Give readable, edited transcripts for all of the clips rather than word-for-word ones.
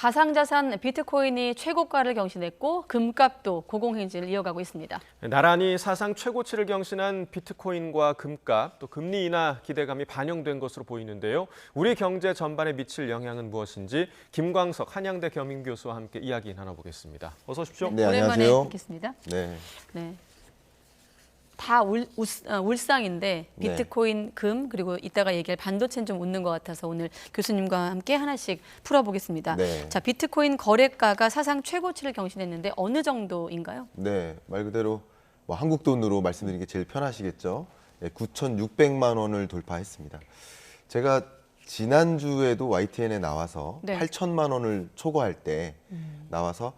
가상자산 비트코인이 최고가를 경신했고 금값도 고공행진을 이어가고 있습니다. 나란히 사상 최고치를 경신한 비트코인과 금값, 또 금리 인하 기대감이 반영된 것으로 보이는데요. 우리 경제 전반에 미칠 영향은 무엇인지 김광석 한양대 겸임교수와 함께 이야기 나눠보겠습니다. 어서 오십시오. 네, 오랜만에 안녕하세요. 뵙겠습니다. 네. 네. 다 울상인데 비트코인, 금, 그리고 이따가 얘기할 반도체는 좀 웃는 것 같아서 오늘 교수님과 함께 하나씩 풀어보겠습니다. 네. 자, 비트코인 거래가가 사상 최고치를 경신했는데 어느 정도인가요? 네, 말 그대로 뭐 한국 돈으로 말씀드리는 게 제일 편하시겠죠. 9,600만 원을 돌파했습니다. 제가 지난주에도 YTN에 나와서 네. 8천만 원을 초과할 때 나와서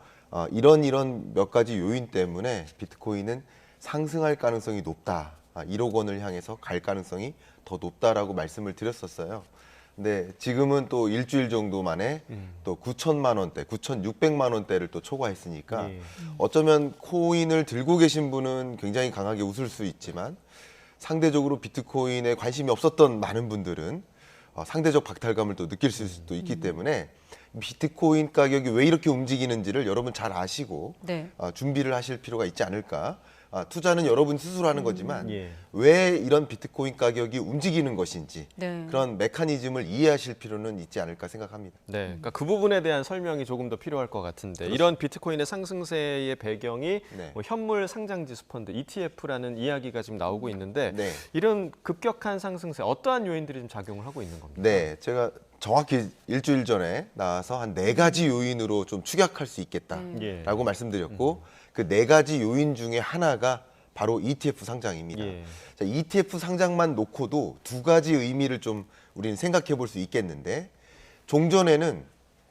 이런 몇 가지 요인 때문에 비트코인은 상승할 가능성이 높다. 1억 원을 향해서 갈 가능성이 더 높다라고 말씀을 드렸었어요. 근데 지금은 또 일주일 정도 만에 또 9천만 원대, 9,600만 원대를 또 초과했으니까 어쩌면 코인을 들고 계신 분은 굉장히 강하게 웃을 수 있지만 상대적으로 비트코인에 관심이 없었던 많은 분들은 상대적 박탈감을 또 느낄 수도 있기 때문에 비트코인 가격이 왜 이렇게 움직이는지를 여러분 잘 아시고 네. 준비를 하실 필요가 있지 않을까. 투자는 여러분 스스로 하는 거지만 예. 왜 이런 비트코인 가격이 움직이는 것인지 네. 그런 메커니즘을 이해하실 필요는 있지 않을까 생각합니다. 네, 그러니까 그 부분에 대한 설명이 조금 더 필요할 것 같은데 이런 비트코인의 상승세의 배경이 네. 뭐 현물 상장지수 펀드 ETF라는 이야기가 지금 나오고 있는데 네. 이런 급격한 상승세 어떠한 요인들이 좀 작용을 하고 있는 겁니까? 네, 제가 정확히 일주일 전에 나와서 한 4가지 요인으로 좀 축약할 수 있겠다라고 말씀드렸고 그 4가지 요인 중에 하나가 바로 ETF 상장입니다. 예. 자, ETF 상장만 놓고도 2가지 의미를 좀 우리는 생각해 볼 수 있겠는데 종전에는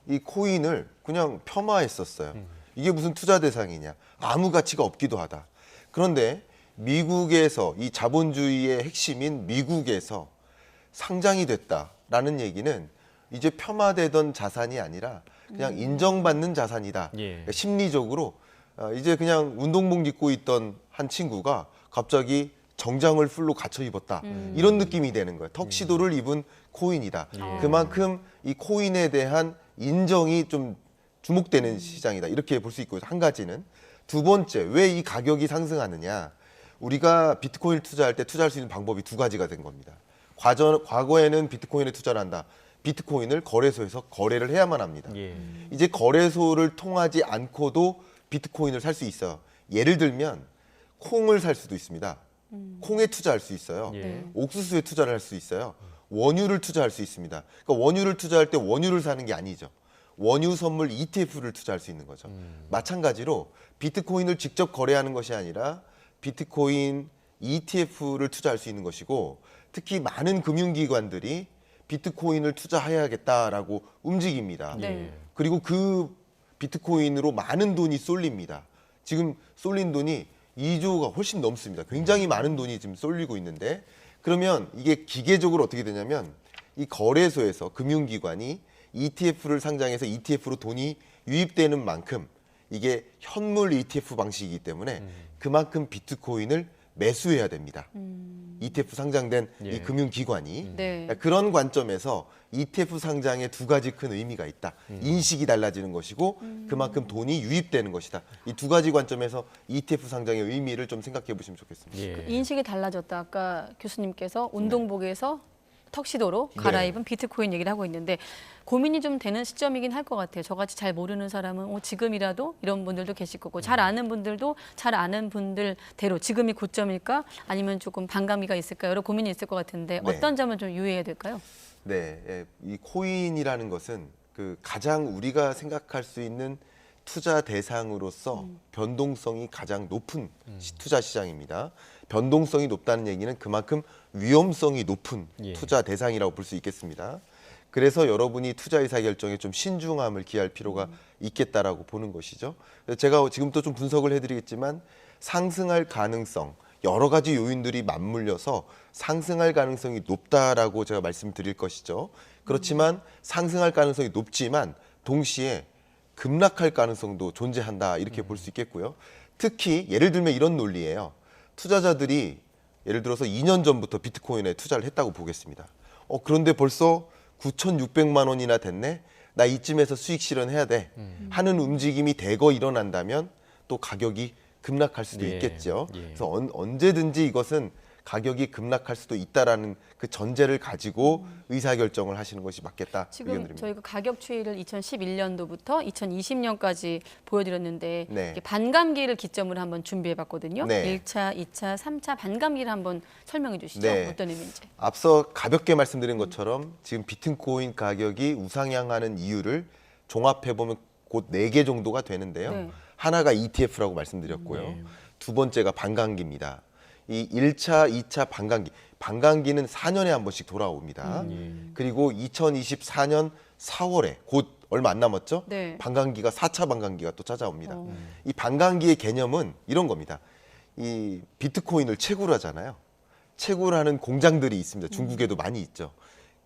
이 코인을 그냥 폄하했었어요. 이게 무슨 투자 대상이냐. 아무 가치가 없기도 하다. 그런데 미국에서 이 자본주의의 핵심인 미국에서 상장이 됐다라는 얘기는 이제 폄하되던 자산이 아니라 그냥 인정받는 자산이다. 예. 그러니까 심리적으로 이제 그냥 운동복 입고 있던 한 친구가 갑자기 정장을 풀로 갖춰 입었다. 이런 느낌이 되는 거예요. 턱시도를 입은 코인이다. 예. 그만큼 이 코인에 대한 인정이 좀 주목되는 시장이다. 이렇게 볼 수 있고 한 가지는 두 번째, 왜 이 가격이 상승하느냐. 우리가 비트코인 투자할 때 투자할 수 있는 방법이 2가지가 된 겁니다. 과거에는 비트코인에 투자를 한다. 비트코인을 거래소에서 거래를 해야만 합니다. 예. 이제 거래소를 통하지 않고도 비트코인을 살 수 있어요. 예를 들면 콩을 살 수도 있습니다. 콩에 투자할 수 있어요. 예. 옥수수에 투자를 할 수 있어요. 원유를 투자할 수 있습니다. 그러니까 원유를 투자할 때 원유를 사는 게 아니죠. 원유 선물 ETF를 투자할 수 있는 거죠. 마찬가지로 비트코인을 직접 거래하는 것이 아니라 비트코인 ETF를 투자할 수 있는 것이고 특히 많은 금융기관들이 비트코인을 투자해야겠다라고 움직입니다. 네. 그리고 그 비트코인으로 많은 돈이 쏠립니다. 지금 쏠린 돈이 2조가 훨씬 넘습니다. 굉장히 많은 돈이 지금 쏠리고 있는데 그러면 이게 기계적으로 어떻게 되냐면 이 거래소에서 금융기관이 ETF를 상장해서 ETF로 돈이 유입되는 만큼 이게 현물 ETF 방식이기 때문에 그만큼 비트코인을 매수해야 됩니다. ETF 상장된 예. 이 금융기관이 네. 그런 관점에서 ETF 상장에 2가지 큰 의미가 있다. 인식이 달라지는 것이고 그만큼 돈이 유입되는 것이다. 이 2가지 관점에서 ETF 상장의 의미를 좀 생각해 보시면 좋겠습니다. 예. 인식이 달라졌다. 아까 교수님께서 운동복에서 턱시도로 갈아입은 비트코인 얘기를 하고 있는데 고민이 좀 되는 시점이긴 할 것 같아요. 저같이 잘 모르는 사람은 지금이라도 이런 분들도 계실 거고 잘 아는 분들도 잘 아는 분들대로 지금이 고점일까 아니면 조금 반감기가 있을까 여러 고민이 있을 것 같은데 네. 어떤 점을 좀 유의해야 될까요? 네, 이 코인이라는 것은 그 가장 우리가 생각할 수 있는 투자 대상으로서 변동성이 가장 높은 투자 시장입니다. 변동성이 높다는 얘기는 그만큼 위험성이 높은 예. 투자 대상이라고 볼 수 있겠습니다. 그래서 여러분이 투자 의사 결정에 좀 신중함을 기할 필요가 있겠다라고 보는 것이죠. 제가 지금부터 좀 분석을 해드리겠지만 상승할 가능성, 여러 가지 요인들이 맞물려서 상승할 가능성이 높다라고 제가 말씀드릴 것이죠. 그렇지만 상승할 가능성이 높지만 동시에 급락할 가능성도 존재한다 이렇게 볼 수 있겠고요. 특히 예를 들면 이런 논리예요. 투자자들이 예를 들어서 2년 전부터 비트코인에 투자를 했다고 보겠습니다. 그런데 벌써 9,600만 원이나 됐네. 나 이쯤에서 수익 실현해야 돼 하는 움직임이 대거 일어난다면 또 가격이 급락할 수도 예. 있겠죠. 예. 그래서 언제든지 이것은 가격이 급락할 수도 있다라는 그 전제를 가지고 의사결정을 하시는 것이 맞겠다. 지금 의견드립니다. 저희가 가격 추이를 2011년도부터 2020년까지 보여드렸는데 네. 이렇게 반감기를 기점으로 한번 준비해봤거든요. 네. 1차, 2차, 3차 반감기를 한번 설명해 주시죠. 네. 어떤 의미인지. 앞서 가볍게 말씀드린 것처럼 지금 비트코인 가격이 우상향하는 이유를 종합해보면 곧 4개 정도가 되는데요. 네. 하나가 ETF라고 말씀드렸고요. 두 번째가 반감기입니다. 이 1차, 2차 반감기. 반감기는 4년에 한 번씩 돌아옵니다. 그리고 2024년 4월에 곧 얼마 안 남았죠? 네. 반감기가 4차 반감기가 또 찾아옵니다. 이 반감기의 개념은 이런 겁니다. 이 비트코인을 채굴 하잖아요. 채굴하는 공장들이 있습니다. 중국에도 많이 있죠.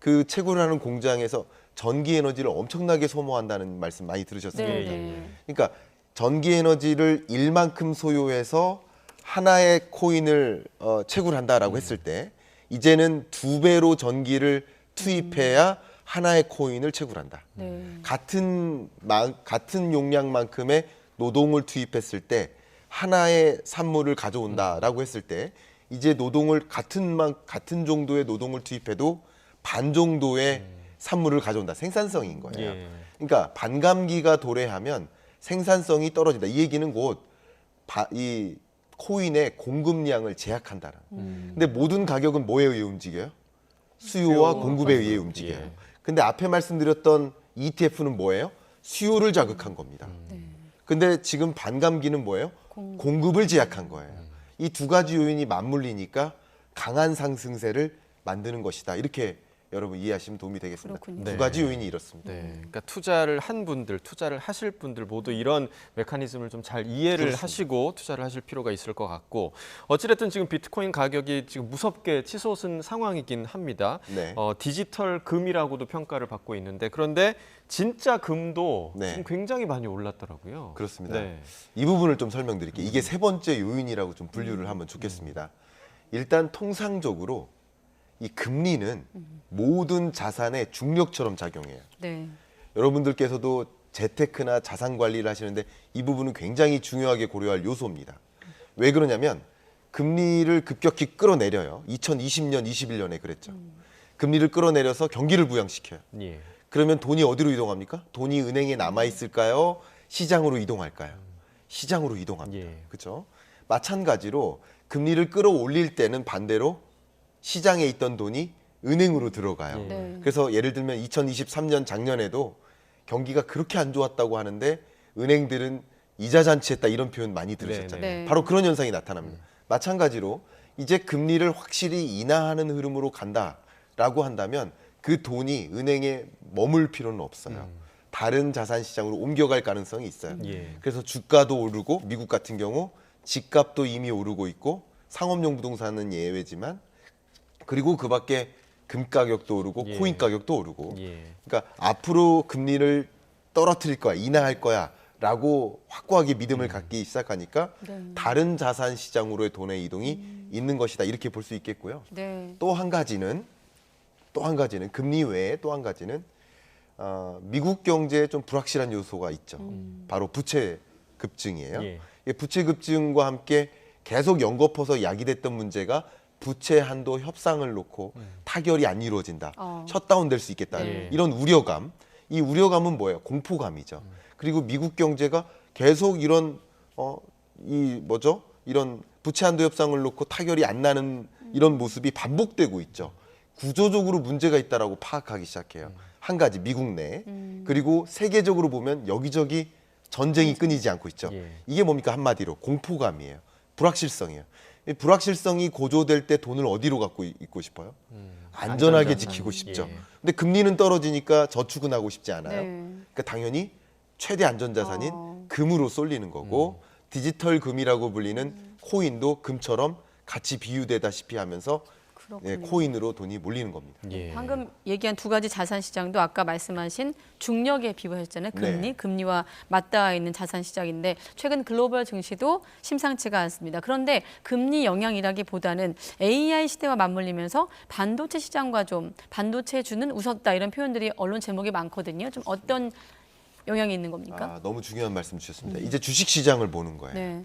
그 채굴하는 공장에서 전기 에너지를 엄청나게 소모한다는 말씀 많이 들으셨을 네, 겁니다. 네. 그러니까 전기 에너지를 일만큼 소요해서 하나의 코인을 채굴한다라고 했을 때 이제는 2배로 전기를 투입해야 하나의 코인을 채굴한다. 네. 같은 용량만큼의 노동을 투입했을 때 하나의 산물을 가져온다라고 했을 때 이제 노동을 같은 정도의 노동을 투입해도 반 정도의 산물을 가져온다. 생산성인 거예요. 예. 그러니까 반감기가 도래하면 생산성이 떨어진다. 이 얘기는 곧 이 코인의 공급량을 제약한다는. 근데 모든 가격은 뭐에 의해 움직여요? 수요와 공급에 의해 움직여요. 예. 근데 앞에 말씀드렸던 ETF는 뭐예요? 수요를 자극한 겁니다. 근데 지금 반감기는 뭐예요? 공급을 제약한 거예요. 이 두 가지 요인이 맞물리니까 강한 상승세를 만드는 것이다. 이렇게 여러분 이해하시면 도움이 되겠습니다. 그렇군요. 두 네. 가지 요인이 이렇습니다. 네, 그러니까 투자를 한 분들, 투자를 하실 분들 모두 이런 메커니즘을 좀 잘 이해를 그렇습니다. 하시고 투자를 하실 필요가 있을 것 같고 어찌됐든 지금 비트코인 가격이 지금 무섭게 치솟은 상황이긴 합니다. 네. 디지털 금이라고도 평가를 받고 있는데 그런데 진짜 금도 네. 지금 굉장히 많이 올랐더라고요. 그렇습니다. 네. 이 부분을 좀 설명드릴게요. 이게 세 번째 요인이라고 좀 분류를 하면 좋겠습니다. 일단 통상적으로 이 금리는 모든 자산의 중력처럼 작용해요. 네. 여러분들께서도 재테크나 자산 관리를 하시는데 이 부분은 굉장히 중요하게 고려할 요소입니다. 왜 그러냐면 금리를 급격히 끌어내려요. 2020년, 21년에 그랬죠. 금리를 끌어내려서 경기를 부양시켜요. 예. 그러면 돈이 어디로 이동합니까? 돈이 은행에 남아 있을까요? 시장으로 이동할까요? 시장으로 이동합니다. 예. 그렇죠? 마찬가지로 금리를 끌어올릴 때는 반대로 시장에 있던 돈이 은행으로 들어가요. 네. 그래서 예를 들면 2023년 작년에도 경기가 그렇게 안 좋았다고 하는데 은행들은 이자 잔치했다 이런 표현 많이 들으셨잖아요. 네. 바로 그런 현상이 나타납니다. 마찬가지로 이제 금리를 확실히 인하하는 흐름으로 간다라고 한다면 그 돈이 은행에 머물 필요는 없어요. 다른 자산 시장으로 옮겨갈 가능성이 있어요. 예. 그래서 주가도 오르고 미국 같은 경우 집값도 이미 오르고 있고 상업용 부동산은 예외지만 그리고 그 밖에 금 가격도 오르고 예. 코인 가격도 오르고 예. 그러니까 앞으로 금리를 떨어뜨릴 거야 인하할 거야 라고 확고하게 믿음을 갖기 시작하니까 네. 다른 자산 시장으로의 돈의 이동이 있는 것이다 이렇게 볼 수 있겠고요. 네. 또 한 가지는 금리 외에 또 한 가지는 미국 경제에 좀 불확실한 요소가 있죠. 바로 부채 급증이에요. 예. 이 부채 급증과 함께 계속 연거푸서 야기됐던 문제가 부채 한도 협상을 놓고 타결이 안 이루어진다. 셔다운될 수 있겠다. 예. 이런 우려감. 이 우려감은 뭐예요? 공포감이죠. 그리고 미국 경제가 계속 이런 이런 부채 한도 협상을 놓고 타결이 안 나는 이런 모습이 반복되고 있죠. 구조적으로 문제가 있다라고 파악하기 시작해요. 한 가지 미국 내 그리고 세계적으로 보면 여기저기 전쟁이 끊이지 않고 있죠. 예. 이게 뭡니까 한마디로 공포감이에요. 불확실성이에요. 이 불확실성이 고조될 때 돈을 어디로 갖고 있고 싶어요? 안전하게 안전자산. 지키고 싶죠. 예. 근데 금리는 떨어지니까 저축은 하고 싶지 않아요. 네. 그러니까 당연히 최대 안전자산인 금으로 쏠리는 거고 디지털 금이라고 불리는 코인도 금처럼 같이 비유되다시피 하면서 그렇군요. 코인으로 돈이 몰리는 겁니다. 예. 방금 얘기한 두 가지 자산 시장도 아까 말씀하신 중력에 비유하셨잖아요. 네. 금리와 맞닿아 있는 자산 시장인데 최근 글로벌 증시도 심상치가 않습니다. 그런데 금리 영향이라기보다는 AI 시대와 맞물리면서 반도체 시장과 좀 반도체 주는 웃었다 이런 표현들이 언론 제목에 많거든요. 좀 어떤 영향이 있는 겁니까? 너무 중요한 말씀 주셨습니다. 이제 주식 시장을 보는 거예요. 네.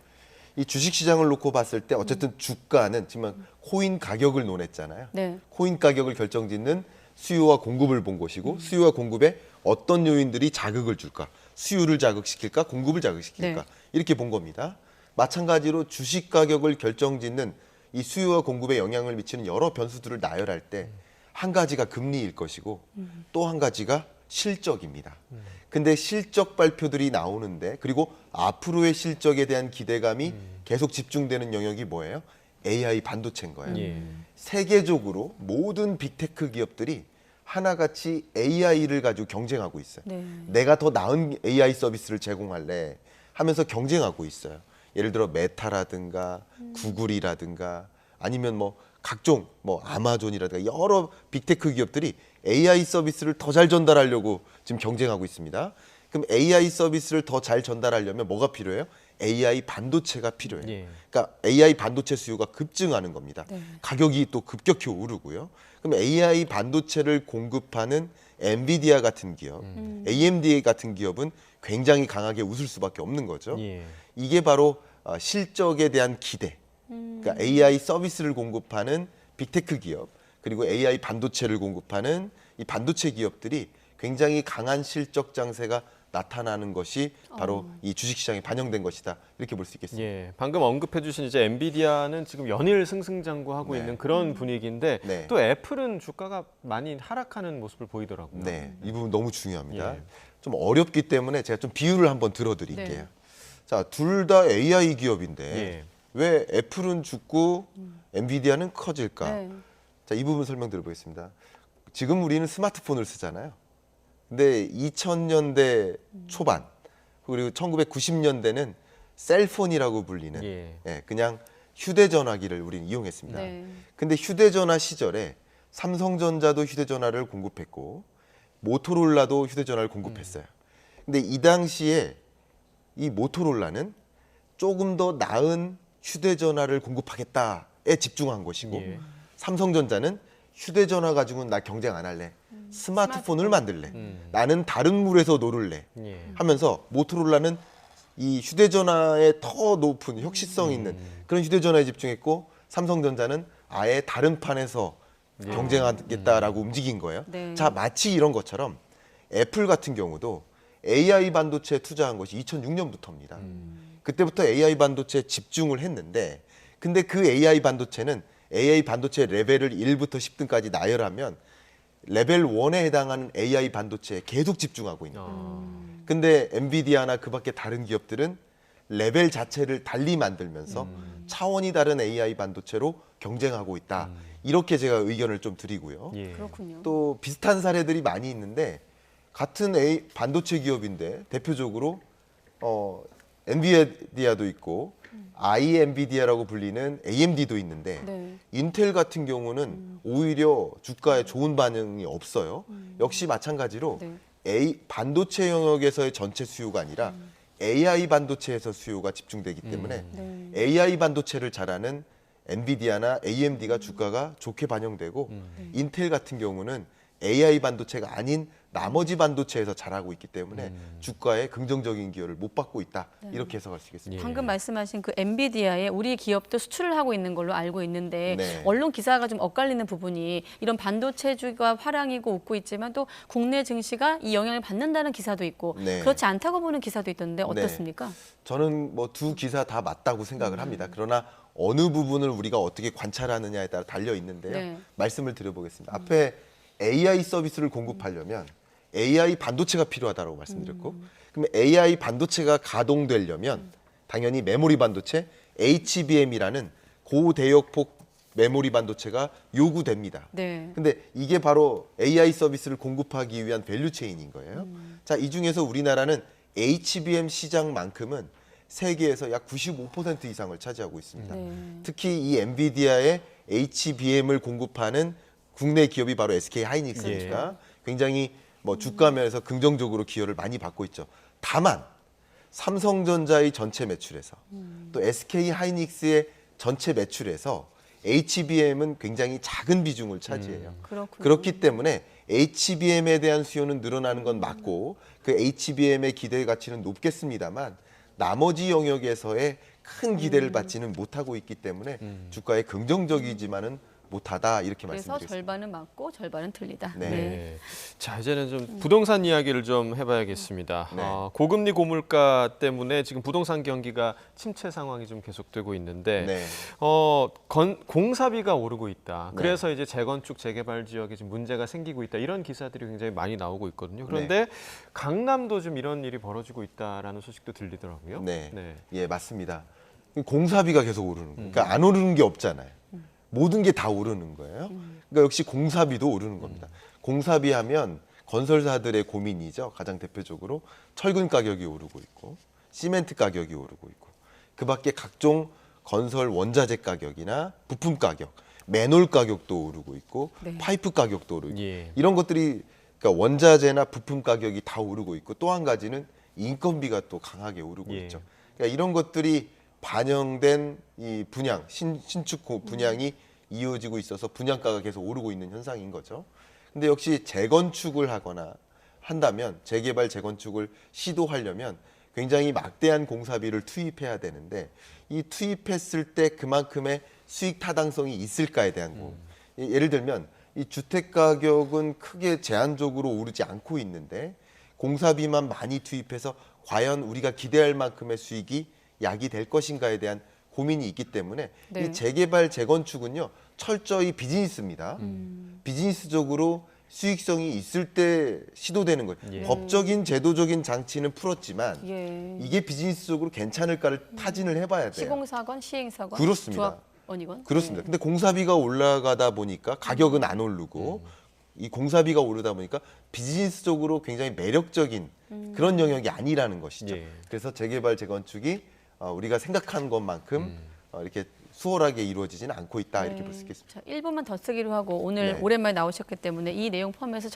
이 주식 시장을 놓고 봤을 때 어쨌든 주가는 지금 코인 가격을 논했잖아요. 네. 코인 가격을 결정짓는 수요와 공급을 본 것이고 수요와 공급에 어떤 요인들이 자극을 줄까? 수요를 자극시킬까? 공급을 자극시킬까? 네. 이렇게 본 겁니다. 마찬가지로 주식 가격을 결정짓는 이 수요와 공급에 영향을 미치는 여러 변수들을 나열할 때 한 가지가 금리일 것이고 또 한 가지가 실적입니다. 근데 실적 발표들이 나오는데 그리고 앞으로의 실적에 대한 기대감이 계속 집중되는 영역이 뭐예요? AI 반도체인 거예요. 예. 세계적으로 모든 빅테크 기업들이 하나같이 AI를 가지고 경쟁하고 있어요. 네. 내가 더 나은 AI 서비스를 제공할래 하면서 경쟁하고 있어요. 예를 들어 메타라든가 구글이라든가 아니면 뭐 각종 뭐 아마존이라든가 여러 빅테크 기업들이 AI 서비스를 더 잘 전달하려고 지금 경쟁하고 있습니다. 그럼 AI 서비스를 더 잘 전달하려면 뭐가 필요해요? AI 반도체가 필요해요. 예. 그러니까 AI 반도체 수요가 급증하는 겁니다. 네. 가격이 또 급격히 오르고요. 그럼 AI 반도체를 공급하는 엔비디아 같은 기업, AMD 같은 기업은 굉장히 강하게 웃을 수밖에 없는 거죠. 예. 이게 바로 실적에 대한 기대. 그러니까 AI 서비스를 공급하는 빅테크 기업, 그리고 AI 반도체를 공급하는 이 반도체 기업들이 굉장히 강한 실적 장세가 나타나는 것이 바로 이 주식시장에 반영된 것이다. 이렇게 볼 수 있겠습니다. 예, 방금 언급해 주신 이제 엔비디아는 지금 연일 승승장구하고 네. 있는 그런 분위기인데 네. 또 애플은 주가가 많이 하락하는 모습을 보이더라고요. 네, 이 부분 너무 중요합니다. 예. 좀 어렵기 때문에 제가 좀 비유를 한번 들어드릴게요. 네. 자, 둘 다 AI 기업인데 예. 왜 애플은 죽고 엔비디아는 커질까? 네. 자, 이 부분 설명드려보겠습니다. 지금 우리는 스마트폰을 쓰잖아요. 근데 2000년대 초반 그리고 1990년대는 셀폰이라고 불리는 예. 그냥 휴대전화기를 우리는 이용했습니다. 네. 근데 휴대전화 시절에 삼성전자도 휴대전화를 공급했고 모토로라도 휴대전화를 공급했어요. 근데 이 당시에 이 모토로라는 조금 더 나은 휴대전화를 공급하겠다에 집중한 것이고 예. 삼성전자는 휴대전화 가지고는 나 경쟁 안 할래. 스마트폰을 만들래. 음. 나는 다른 물에서 놀을래. 예. 하면서 모토로라는 이 휴대전화에 더 높은 혁신성 있는 그런 휴대전화에 집중했고 삼성전자는 아예 다른 판에서 경쟁하겠다라고 움직인 거예요. 네. 자, 마치 이런 것처럼 애플 같은 경우도 AI 반도체에 투자한 것이 2006년부터입니다. 그때부터 AI 반도체에 집중을 했는데 근데 그 AI 반도체는 AI 반도체 레벨을 1부터 10등까지 나열하면 레벨 1에 해당하는 AI 반도체에 계속 집중하고 있는 거예요. 근데 엔비디아나 그 밖에 다른 기업들은 레벨 자체를 달리 만들면서 차원이 다른 AI 반도체로 경쟁하고 있다. 이렇게 제가 의견을 좀 드리고요. 예. 그렇군요. 또 비슷한 사례들이 많이 있는데 같은 반도체 기업인데 대표적으로 엔비디아도 있고 iNVIDIA라고 불리는 AMD도 있는데 네. 인텔 같은 경우는 오히려 주가에 좋은 반응이 없어요. 역시 마찬가지로 네. 반도체 영역에서의 전체 수요가 아니라 AI 반도체에서 수요가 집중되기 때문에 네. AI 반도체를 잘하는 엔비디아나 AMD가 주가가 좋게 반영되고 인텔 같은 경우는 AI 반도체가 아닌 나머지 반도체에서 잘하고 있기 때문에 주가에 긍정적인 기여를 못 받고 있다. 이렇게 해석할 수 있겠습니다. 예. 방금 말씀하신 그 엔비디아에 우리 기업도 수출을 하고 있는 걸로 알고 있는데 네. 언론 기사가 좀 엇갈리는 부분이 이런 반도체주가 화랑이고 웃고 있지만 또 국내 증시가 이 영향을 받는다는 기사도 있고 네. 그렇지 않다고 보는 기사도 있던데 어떻습니까? 저는 뭐 두 기사 다 맞다고 생각을 합니다. 그러나 어느 부분을 우리가 어떻게 관찰하느냐에 따라 달려 있는데요. 네. 말씀을 드려보겠습니다. 앞에 AI 서비스를 공급하려면 AI 반도체가 필요하다고 말씀드렸고, 그럼 AI 반도체가 가동되려면 당연히 메모리 반도체 HBM이라는 고대역폭 메모리 반도체가 요구됩니다. 네. 근데 이게 바로 AI 서비스를 공급하기 위한 밸류 체인인 거예요. 자, 이 중에서 우리나라는 HBM 시장만큼은 세계에서 약 95% 이상을 차지하고 있습니다. 네. 특히 이 엔비디아의 HBM을 공급하는 국내 기업이 바로 SK 하이닉스니까 굉장히 뭐 주가면에서 긍정적으로 기여를 많이 받고 있죠. 다만 삼성전자의 전체 매출에서 또 SK 하이닉스의 전체 매출에서 HBM은 굉장히 작은 비중을 차지해요. 그렇군요. 그렇기 때문에 HBM에 대한 수요는 늘어나는 건 맞고 그 HBM의 기대 가치는 높겠습니다만 나머지 영역에서의 큰 기대를 받지는 못하고 있기 때문에 주가에 긍정적이지만은 못하다 이렇게 그래서 말씀드리겠습니다. 절반은 맞고 절반은 틀리다. 네. 네. 자, 이제는 좀 부동산 이야기를 좀 해봐야겠습니다. 네. 고금리 고물가 때문에 지금 부동산 경기가 침체 상황이 좀 계속되고 있는데 네. 공사비가 오르고 있다. 네. 그래서 이제 재건축 재개발 지역에 지금 문제가 생기고 있다. 이런 기사들이 굉장히 많이 나오고 있거든요. 그런데 강남도 좀 이런 일이 벌어지고 있다라는 소식도 들리더라고요. 네. 네. 예, 맞습니다. 공사비가 계속 오르는 거예요. 그러니까 안 오르는 게 없잖아요. 모든 게 다 오르는 거예요. 그러니까 역시 공사비도 오르는 겁니다. 공사비 하면 건설사들의 고민이죠. 가장 대표적으로 철근 가격이 오르고 있고 시멘트 가격이 오르고 있고 그밖에 각종 건설 원자재 가격이나 부품 가격, 맨홀 가격도 오르고 있고 네. 파이프 가격도 오르고 예. 이런 것들이 그러니까 원자재나 부품 가격이 다 오르고 있고 또 한 가지는 인건비가 또 강하게 오르고 예. 있죠. 그러니까 이런 것들이 반영된 이 분양, 신축 분양이 이어지고 있어서 분양가가 계속 오르고 있는 현상인 거죠. 근데 역시 재건축을 하거나 한다면 재개발 재건축을 시도하려면 굉장히 막대한 공사비를 투입해야 되는데 이 투입했을 때 그만큼의 수익 타당성이 있을까에 대한 거. 예를 들면 이 주택 가격은 크게 제한적으로 오르지 않고 있는데 공사비만 많이 투입해서 과연 우리가 기대할 만큼의 수익이 야기될 것인가에 대한 고민이 있기 때문에 네. 이 재개발 재건축은요 철저히 비즈니스입니다. 비즈니스적으로 수익성이 있을 때 시도되는 거예요. 예. 법적인 제도적인 장치는 풀었지만 예. 이게 비즈니스적으로 괜찮을까를 타진을 해봐야 돼요. 시공사건 시행사건 그렇습니다. 조합원이건 그렇습니다. 근데 공사비가 올라가다 보니까 가격은 안 오르고 이 공사비가 오르다 보니까 비즈니스적으로 굉장히 매력적인 그런 영역이 아니라는 것이죠. 예. 그래서 재개발 재건축이 우리가 생각한 것만큼 이렇게 수월하게 이루어지지는 않고 있다 이렇게 볼 수 있겠습니다. 자, 1분만 더 쓰기로 하고 오늘 네. 오랜만에 나오셨기 때문에 이 내용 포함해서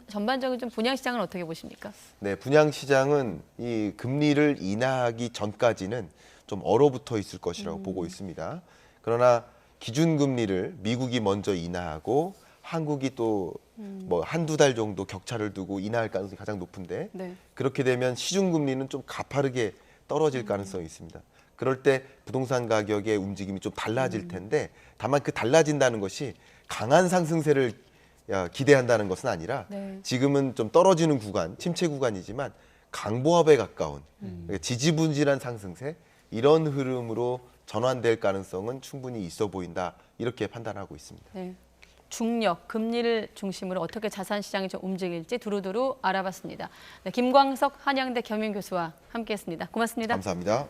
전반적인 좀 분양 시장은 어떻게 보십니까? 네, 분양 시장은 이 금리를 인하하기 전까지는 좀 얼어붙어 있을 것이라고 보고 있습니다. 그러나 기준 금리를 미국이 먼저 인하하고 한국이 또 뭐 한두 달 정도 격차를 두고 인하할 가능성이 가장 높은데 네. 그렇게 되면 시중 금리는 좀 가파르게 떨어질 가능성이 있습니다. 그럴 때 부동산 가격의 움직임이 좀 달라질 텐데 다만 그 달라진다는 것이 강한 상승세를 기대한다는 것은 아니라 네. 지금은 좀 떨어지는 구간, 침체 구간이지만 강보합에 가까운 그러니까 지지분진한 상승세 이런 흐름으로 전환될 가능성은 충분히 있어 보인다 이렇게 판단하고 있습니다. 네. 중력, 금리를 중심으로 어떻게 자산 시장이 좀 움직일지 두루두루 알아봤습니다. 네, 김광석 한양대 겸임교수와 함께했습니다. 고맙습니다. 감사합니다.